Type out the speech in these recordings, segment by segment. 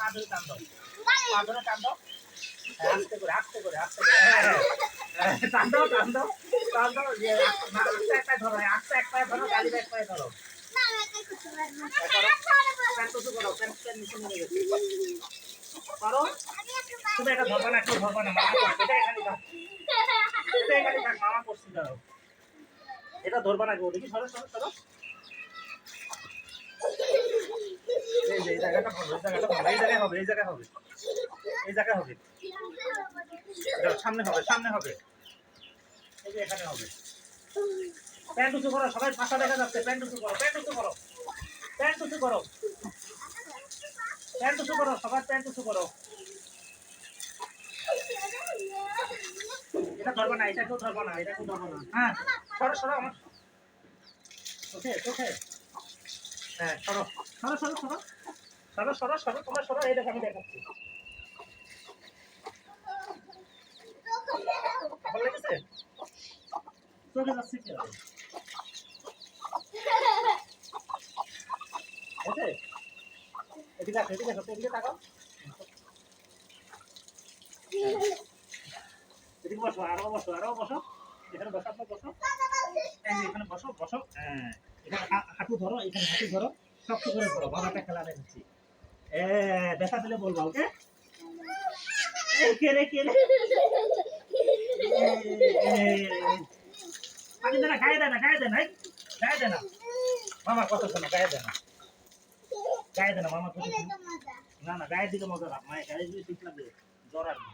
পা ধরে টান দাও, পা ধরে টান দাও, আস্তে করে আস্তে করে আস্তে করে টান দাও টান দাও টান দাও, যে আস্তে এক পায়ে ধরো, আস্তে এক পায়ে ধরো, গাড়ি এক পায়ে ধরো, প্যান্ট উঁচু করো, প্যান্ট নিচে নেমে গেছে করো। তুমি এটা ধরবা না, কেউ ধরবা না, মামা করছে, এটা এখানে থাক, এটা এখানে থাক, মামা করছি দাও, এটা ধরবা না কেউ, দেখি সরো সরো সরো, এই জায়গাটা হবে, এই জায়গাটা হবে, এই জায়গায় হবে, এই জায়গায় হবে, এই জায়গায় হবে, সামনে হবে, সামনে হবে, এই যে এখানে হবে। প্যান্ট উঁচু করো, সবাই ভাষা দেখা যাচ্ছে, প্যান্ট উঁচু করো, প্যান্ট উঁচু করো, প্যান্ট উঁচু করো, প্যান্ট উঁচু করো, সবার প্যান্ট উঁচু করো। এটা ধরবো না, এটা কেউ ধরবো না, এটা কেউ ধরবো না, হ্যাঁ সরো সরো আমার চোখে চোখে, হ্যাঁ সরো সরো সরো সরো সরো সরো সরো, তোমার সরো, এই দেখো আমি দেখাচ্ছি, ভালো লেগেছে, চোখে যাচ্ছে কি হবে, ওকে এদিকে আসো, এদিকে আসো, এদিকে তাকাও, এদিকে বসো, আরো বসো, আরো বসো, এখানে বসো, আপনার বসো, এই যে এখানে বসো বসো, হ্যাঁ এখানে হাঁটু ধরো, এখানে হাঁটু ধরো, শক্ত করে ধরো, বাবাটা খেলা দেখাচ্ছি, দেখা দিলে বলবো, ওকে কে রে কে রে, পানি দেনা, গায়ে দেয় না, গায়ে দেয় না, গায়ে দেয় না, মামা কথা শোনো, গায়ে দেয় না, গায়ে দেয় না, মামা কথা শোনো, না না গায়ের দিকে মজা না, মায়ের গায়ে দিকে ঠিক লাগবে, জ্বর আসবে,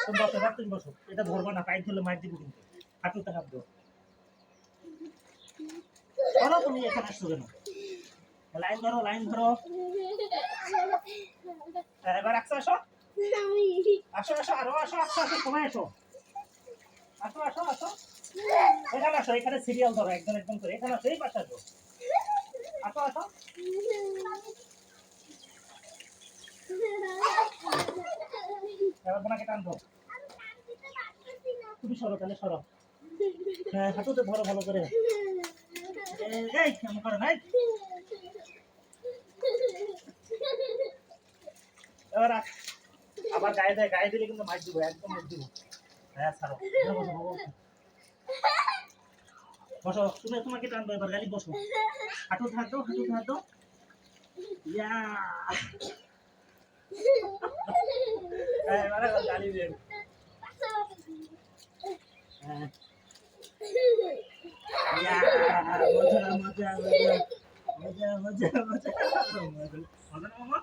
তুমি বসো, তুমি বসো, এটা ধরবা না, পাইপ ধরলে মায়ের দিব কিন্তু, হাঁটুতে হাত দাও, ধরো, তুমি এখানে আসছো কেন, লাইন ধরো, লাইন ধরো, এবার আসো আসো আসো আসো, আরো আসো, আসো আসো, সময় আসো, আসো আসো আসো, এখানে আসো, এখানে সিরিয়াল ধরো, একদম একদম করে, এখানে আসো, এই পাশে আসো, আসো আসো, এবার বোনাকে টানবো, তুমি সরো, তাহলে সরো, হ্যাঁ হাঁটুতে ধরো ভালো করে, এই কেমন করে নাই, এবার আবার গায়ে দেয়, গায়ে দিলে কিন্তু মাইক দিব, একদম মাইক দিব, হ্যাঁ ছাড়ো, বসো বসো, তুমি তোমাকে টানবো, এবার গালি বসো, হাঁটু থাকো, হাঁটু থাকো, ইয়া এবারে গালি দেন, ইয়া মজা মজা মজা মজা মজা মজা মজা মজা মামা